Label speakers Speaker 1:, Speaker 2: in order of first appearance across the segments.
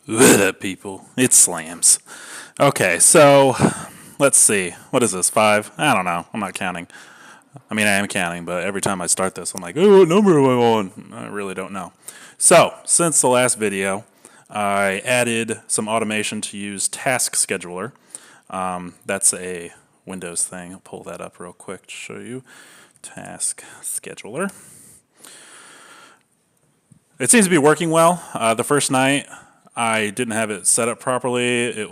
Speaker 1: Ugh, people, it slams. Okay, so let's see. What is this? 5? I don't know. I'm not counting. I mean, I am counting, but every time I start this, I'm like, oh, what number am I on? I really don't know. So, since the last video, I added some automation to use Task Scheduler. That's a Windows thing. I'll pull that up real quick to show you. Task Scheduler. It seems to be working well. The first night, I didn't have it set up properly.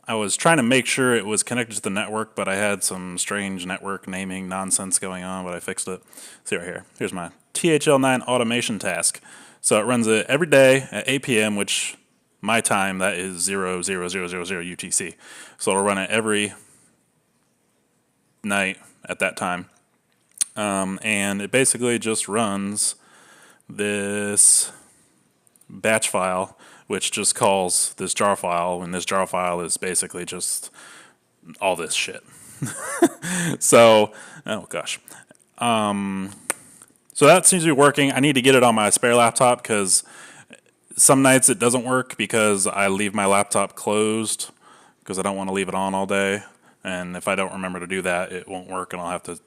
Speaker 1: I was trying to make sure it was connected to the network, but I had some strange network naming nonsense going on, but I fixed it. See right here. Here's my THL9 automation task. So it runs it every day at 8 p.m., which my time, that is 000000 UTC. So it'll run it every night at that time. And it basically just runs this batch file, which just calls this jar file, and this jar file is basically just all this shit. So, oh gosh. So that seems to be working. I need to get it on my spare laptop because some nights it doesn't work because I leave my laptop closed because I don't want to leave it on all day. And if I don't remember to do that, it won't work and I'll have to,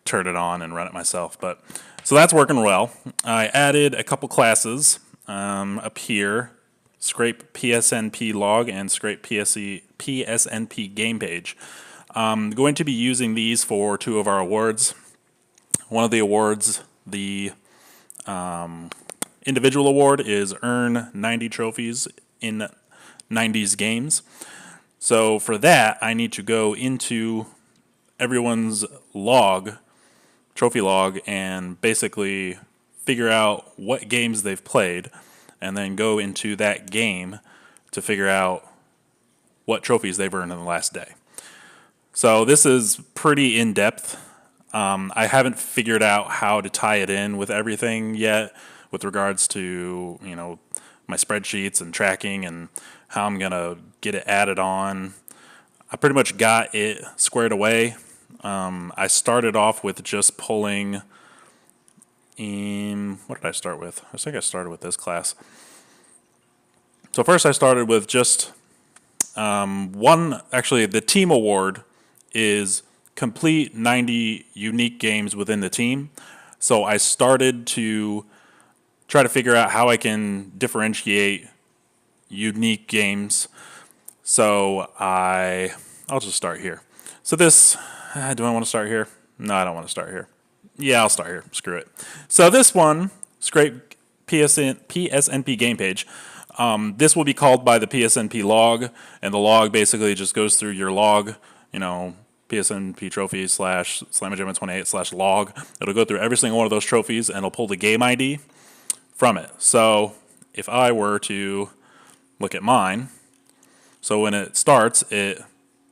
Speaker 1: turn it on and run it myself. But so that's working well. I added a couple classes up here, scrape PSNP log and scrape PSNP game page. I'm going to be using these for 2 of our awards. One of the awards, the individual award, is earn 90 trophies in 90s games. So for that, I need to go into everyone's log, trophy log, and basically figure out what games they've played, and then go into that game to figure out what trophies they've earned in the last day. So this is pretty in-depth. I haven't figured out how to tie it in with everything yet with regards to, my spreadsheets and tracking and how I'm going to get it added on. I pretty much got it squared away. I started off with just pulling in, what did I start with? I think I started with this class. So first I started with just actually the team award is complete 90 unique games within the team. So I started to try to figure out how I can differentiate unique games. So I'll just start here. So this, do I want to start here? No, I don't want to start here. Yeah, I'll start here. Screw it. So this one, scrape PSNP game page. This will be called by the PSNP log, and the log basically just goes through your log, PSNP trophy / Slamagema 28 / log. It'll go through every single one of those trophies, and it'll pull the game ID from it. So if I were to look at mine, so when it starts, it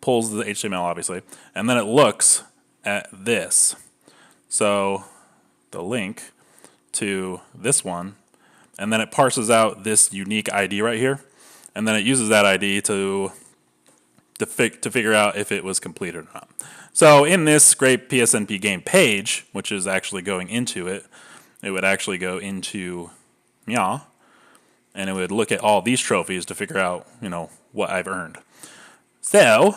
Speaker 1: pulls the HTML, obviously, and then it looks at this. So the link to this one, and then it parses out this unique ID right here, and then it uses that ID to figure out if it was completed or not. So in this scrape PSNP game page, which is actually going into it, it would actually go into Meow, and it would look at all these trophies to figure out, what I've earned. So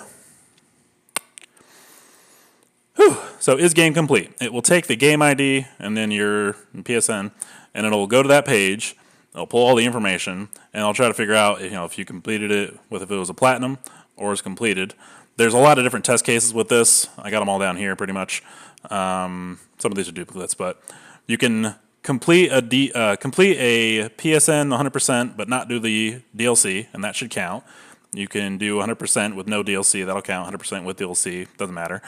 Speaker 1: is game complete? It will take the game ID and then your PSN, and it'll go to that page. It'll pull all the information, and I'll try to figure out, if you completed it with if it was a platinum or is completed. There's a lot of different test cases with this. I got them all down here pretty much. Some of these are duplicates, but you can complete a PSN 100%, but not do the DLC, and that should count. You can do 100% with no DLC, that'll count. 100% with DLC, doesn't matter.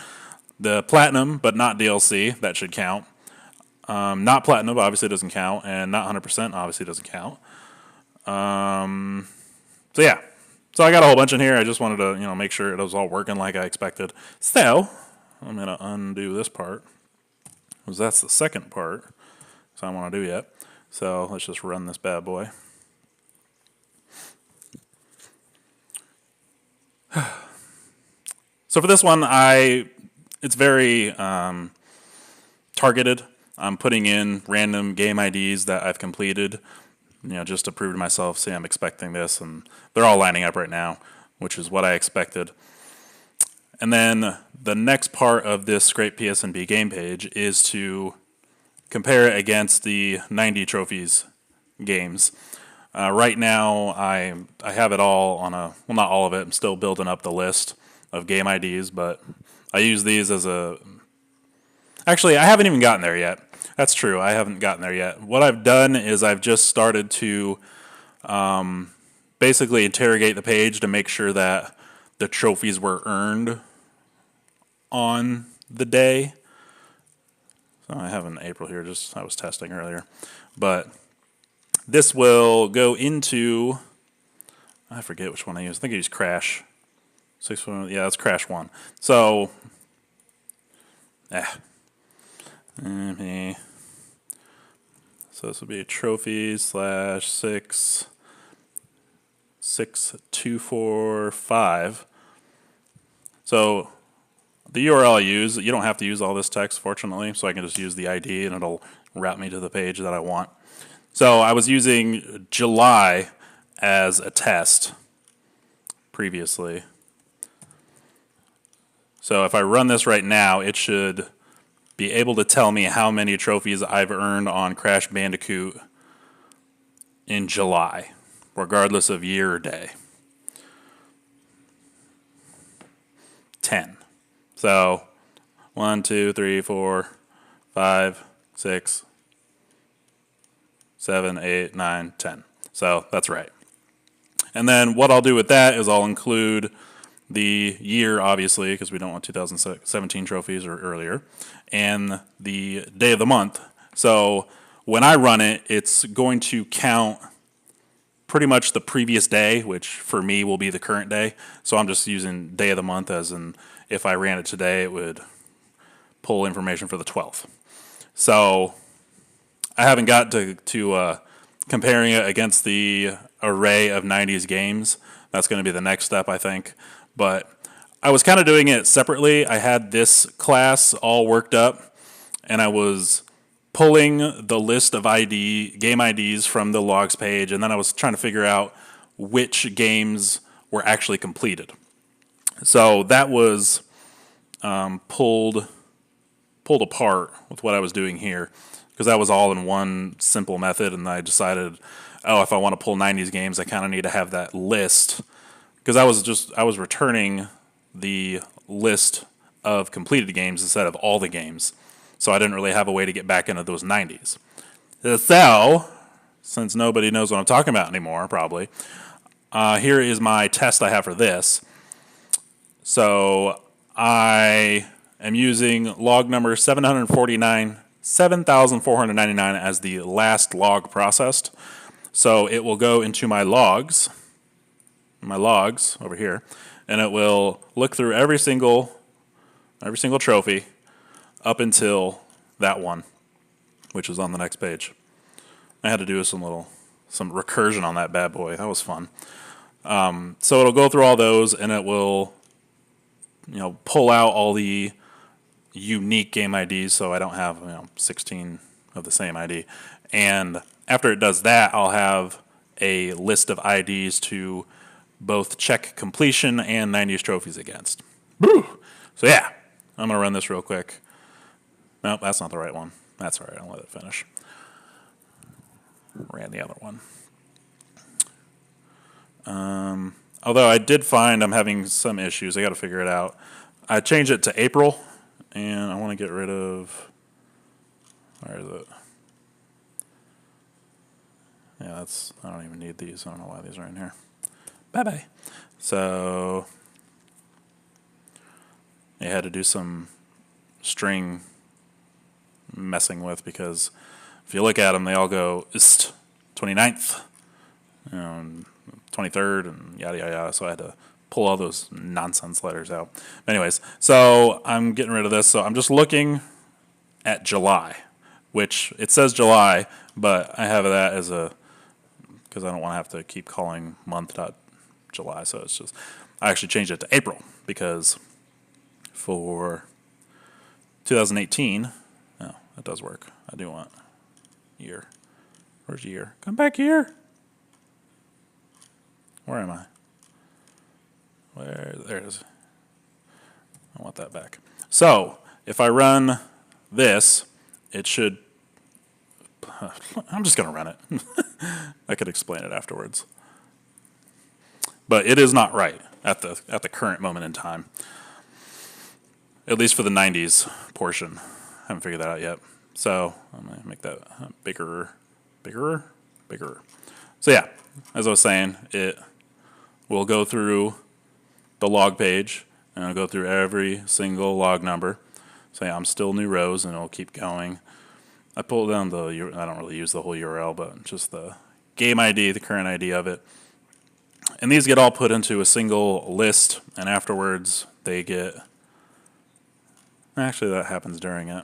Speaker 1: The platinum, but not DLC, that should count. Not platinum, obviously doesn't count, and not 100% obviously doesn't count. So yeah, so I got a whole bunch in here. I just wanted to, make sure it was all working like I expected. So I'm gonna undo this part because that's the second part. So I don't want to do yet. So let's just run this bad boy. So for this one, it's very targeted. I'm putting in random game IDs that I've completed just to prove to myself, see, I'm expecting this, and they're all lining up right now, which is what I expected. And then the next part of this Scrape PSNB game page is to compare it against the 90 trophies games. Right now, I have it all on a, well, not all of it. I'm still building up the list of game IDs, but I use these as a, actually, I haven't even gotten there yet. That's true. I haven't gotten there yet. What I've done is I've just started to basically interrogate the page to make sure that the trophies were earned on the day. So I have an April here, just I was testing earlier. But this will go into, I forget which one I use. I think I use Crash. Yeah, that's Crash 1. So, so this will be trophies slash 66245. So the URL I use, you don't have to use all this text, fortunately, so I can just use the ID and it'll route me to the page that I want. So I was using July as a test previously. So if I run this right now, it should be able to tell me how many trophies I've earned on Crash Bandicoot in July, regardless of year or day. 10. So 1, 2, 3, 4, 5, 6, 7, 8, 9, 10. So that's right. And then what I'll do with that is I'll include the year, obviously, because we don't want 2017 trophies or earlier, and the day of the month. So when I run it, it's going to count pretty much the previous day, which for me will be the current day. So I'm just using day of the month as in if I ran it today, it would pull information for the 12th. So I haven't got to comparing it against the array of 90s games. That's going to be the next step, I think. But I was kind of doing it separately. I had this class all worked up, and I was pulling the list of game IDs from the logs page, and then I was trying to figure out which games were actually completed. So that was pulled apart with what I was doing here, because that was all in one simple method, and I decided, oh, if I want to pull 90s games, I kind of need to have that list, because I was returning the list of completed games instead of all the games, so I didn't really have a way to get back into those 90s. So, since nobody knows what I'm talking about anymore, probably, here is my test I have for this. So I am using log number 7,499 as the last log processed. So it will go into my logs over here, and it will look through every single trophy up until that one, which is on the next page. I had to do some recursion on that bad boy. That was fun. So it'll go through all those, and it will, pull out all the unique game IDs, so I don't have 16 of the same ID. And after it does that, I'll have a list of IDs to both check completion and 90s trophies against. Woo! So yeah, I'm going to run this real quick. Nope, that's not the right one. That's all right, I'll let it finish. Ran the other one. Although I did find I'm having some issues. I got to figure it out. I changed it to April, and I want to get rid of, where is it? Yeah, I don't even need these. I don't know why these are in here. Bye-bye. So I had to do some string messing with, because if you look at them, they all go 29th, 23rd, and yada, yada, yada. So I had to pull all those nonsense letters out. Anyways, so I'm getting rid of this. So I'm just looking at July, which it says July, but I have that as because I don't want to have to keep calling month.July. So it's just, I actually changed it to April, because for 2018, that does work. I do want year. Where's year? Come back here. Where am I? There it is. I want that back. So if I run this, it should. I'm just going to run it. I could explain it afterwards. But it is not right at the current moment in time. At least for the 90s portion. Haven't figured that out yet. So I'm going to make that bigger. So yeah, as I was saying, it will go through the log page, and it'll go through every single log number. So yeah, I'm still new rows, and it'll keep going. I pulled down I don't really use the whole URL, but just the game ID, the current ID of it. And these get all put into a single list, and afterwards they get, actually that happens during it.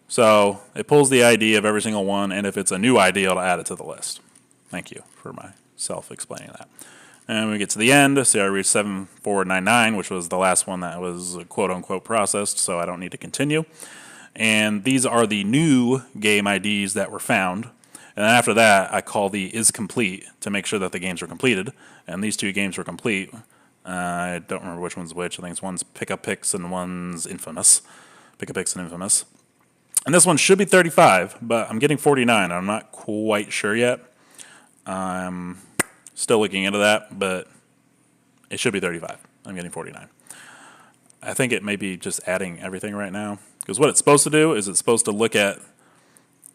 Speaker 1: So it pulls the ID of every single one, and if it's a new ID, it'll add it to the list. Thank you for myself explaining that. And when we get to the end, see I reached 7499, which was the last one that was quote-unquote processed, so I don't need to continue. And these are the new game IDs that were found. And then after that, I call the is complete to make sure that the games were completed. And these two games were complete. I don't remember which one's which. I think it's one's Pick Up Picks and one's Infamous. Pick Up Picks and Infamous. And this one should be 35, but I'm getting 49. I'm not quite sure yet. I'm still looking into that, but it should be 35. I'm getting 49. I think it may be just adding everything right now. Because what it's supposed to do is it's supposed to look at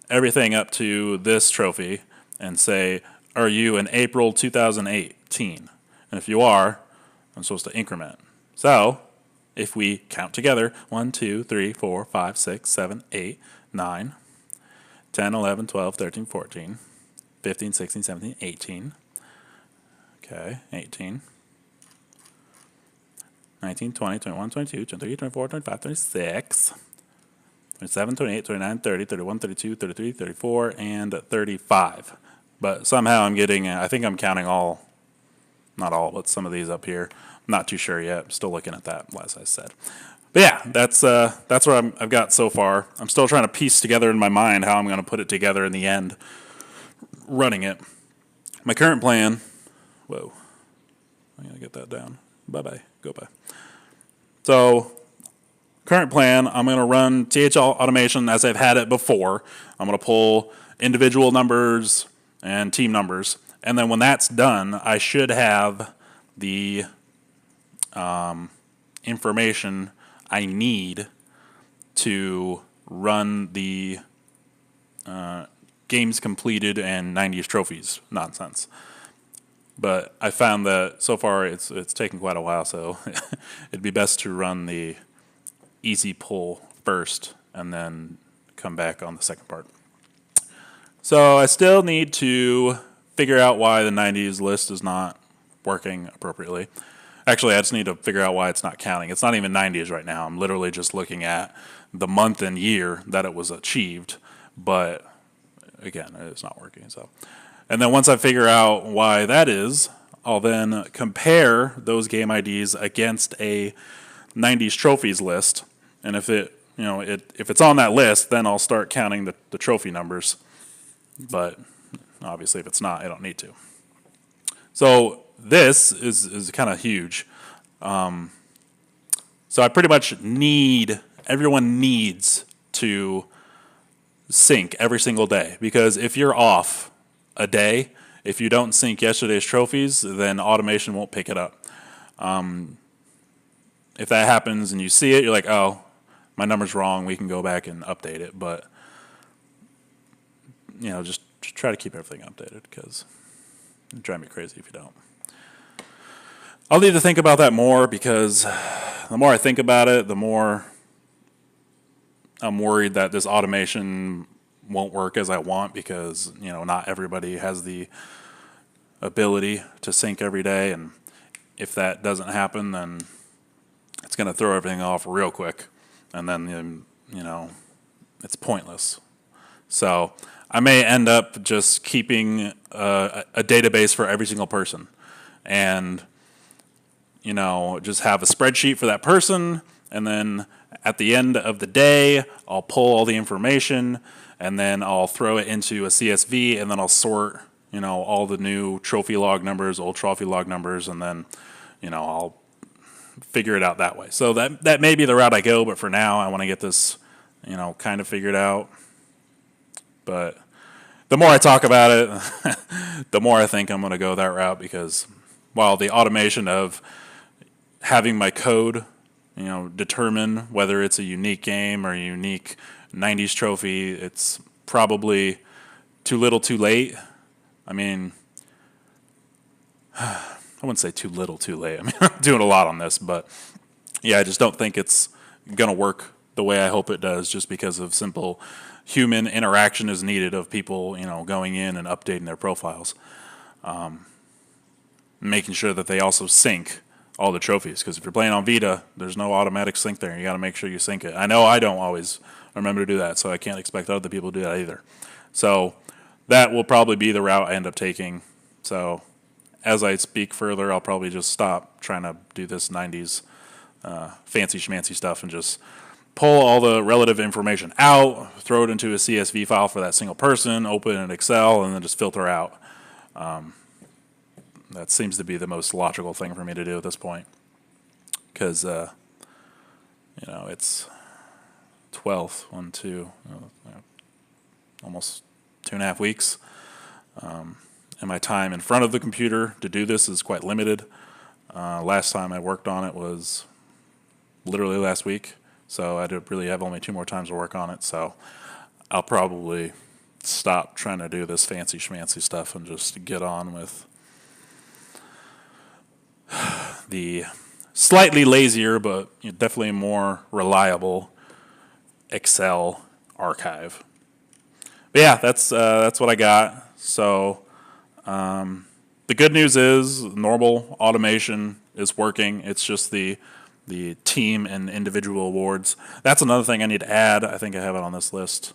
Speaker 1: everything up to this trophy and say, are you in April 2018? And if you are, I'm supposed to increment. So if we count together, 1, 2, 3, 4, 5, 6, 7, 8, 9, 10, 11, 12, 13, 14, 15, 16, 17, 18. Okay, 18. 19, 20, 21, 22, 23, 24, 25, 26, 27, 28, 29, 30, 31, 32, 33, 34, and 35. But somehow I'm getting, I think I'm counting all, not all, but some of these up here. I'm not too sure yet. I'm still looking at that, as I said. But yeah, that's what I've got so far. I'm still trying to piece together in my mind how I'm going to put it together in the end, running it. My current plan, whoa, I got to get that down. Bye-bye, go bye. So current plan, I'm going to run THL automation as I've had it before. I'm going to pull individual numbers and team numbers. And then when that's done, I should have the information I need to run the games completed and 90s trophies nonsense. But I found that so far it's taken quite a while, so it'd be best to run the easy pull first and then come back on the second part. So I still need to figure out why the 90s list is not working appropriately. Actually, I just need to figure out why it's not counting. It's not even 90s right now. I'm literally just looking at the month and year that it was achieved, but again, it's not working. So, and then once I figure out why that is, I'll then compare those game IDs against a 90s trophies list, and if if it's on that list, then I'll start counting the trophy numbers. But obviously, if it's not, I don't need to. So this is kind of huge. So I pretty much everyone needs to sync every single day, because if you're off a day, if you don't sync yesterday's trophies, then automation won't pick it up. If that happens and you see it, you're like, oh, my number's wrong, we can go back and update it. But just try to keep everything updated, because it'll drive me crazy if you don't. I'll need to think about that more, because the more I think about it, the more I'm worried that this automation won't work as I want, because not everybody has the ability to sync every day, and if that doesn't happen, then it's going to throw everything off real quick, and then it's pointless. So I may end up just keeping a database for every single person, and just have a spreadsheet for that person, and then at the end of the day, I'll pull all the information, and then I'll throw it into a CSV, and then I'll sort all the new trophy log numbers, old trophy log numbers, and then, I'll figure it out that way. So that may be the route I go, but for now, I want to get this, kind of figured out. But the more I talk about it, the more I think I'm going to go that route, because while the automation of having my code, determine whether it's a unique game or a unique 90s trophy, it's probably too little too late. I mean, I wouldn't say too little too late. I mean, I'm doing a lot on this, but yeah, I just don't think it's going to work the way I hope it does, just because of simple human interaction is needed of people, going in and updating their profiles. Making sure that they also sync all the trophies, because if you're playing on Vita, there's no automatic sync there. You got to make sure you sync it. I know I don't always remember to do that, so I can't expect other people to do that either. So that will probably be the route I end up taking. So as I speak further, I'll probably just stop trying to do this 90s fancy schmancy stuff and just pull all the relative information out, throw it into a CSV file for that single person, open an Excel, and then just filter out. That seems to be the most logical thing for me to do at this point, because it's 12th, almost 2.5 weeks, and my time in front of the computer to do this is quite limited. Last time I worked on it was literally last week, so I really have only 2 more times to work on it. So I'll probably stop trying to do this fancy schmancy stuff and just get on with the slightly lazier but definitely more reliable Excel archive. But yeah, that's what I got. So the good news is normal automation is working. It's just the team and individual awards. That's another thing I need to add. I think I have it on this list.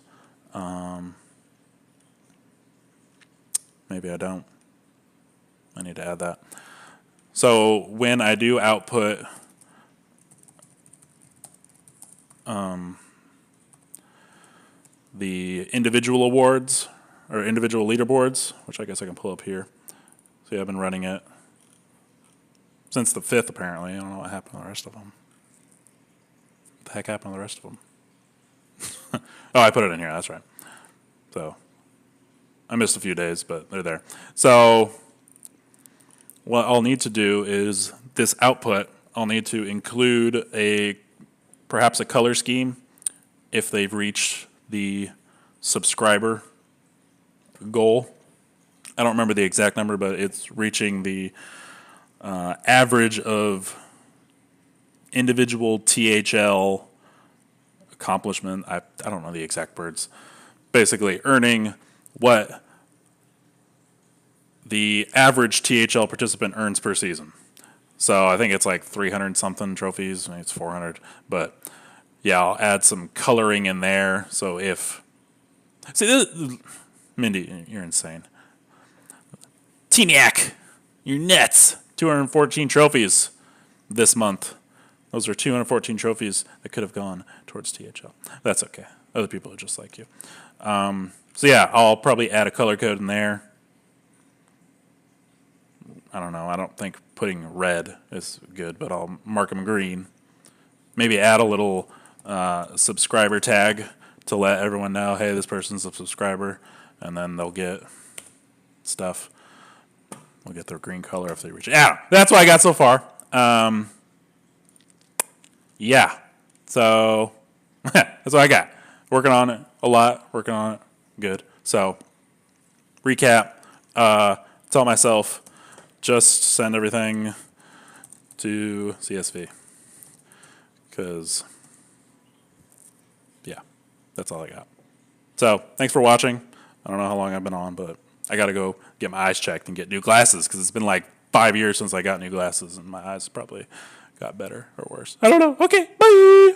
Speaker 1: Maybe I don't. I need to add that. So when I do output the individual awards or individual leaderboards, which I guess I can pull up here. See, I've been running it since the 5th, apparently. I don't know what happened to the rest of them. What the heck happened to the rest of them? Oh, I put it in here. That's right. So I missed a few days, but they're there. So what I'll need to do is this output, I'll need to include perhaps a color scheme if they've reached the subscriber goal. I don't remember the exact number, but it's reaching the average of individual THL accomplishment. I don't know the exact words. Basically, earning what the average THL participant earns per season. So I think it's like 300 something trophies. Maybe it's 400, but yeah, I'll add some coloring in there. So Mindy, you're insane. Teniac, you're nuts. 214 trophies this month. Those are 214 trophies that could have gone towards THL. That's okay. Other people are just like you. So yeah, I'll probably add a color code in there. I don't know. I don't think putting red is good, but I'll mark them green. Maybe add a little subscriber tag to let everyone know, hey, this person's a subscriber, and then they'll get stuff. We'll get their green color if they reach it. Yeah, that's what I got so far. Yeah, so that's what I got. Working on it a lot. Working on it good. So recap. Tell myself just send everything to CSV because yeah, that's all I got. So thanks for watching. I don't know how long I've been on, but I got to go get my eyes checked and get new glasses because it's been like 5 years since I got new glasses and my eyes probably got better or worse. I don't know. Okay, bye.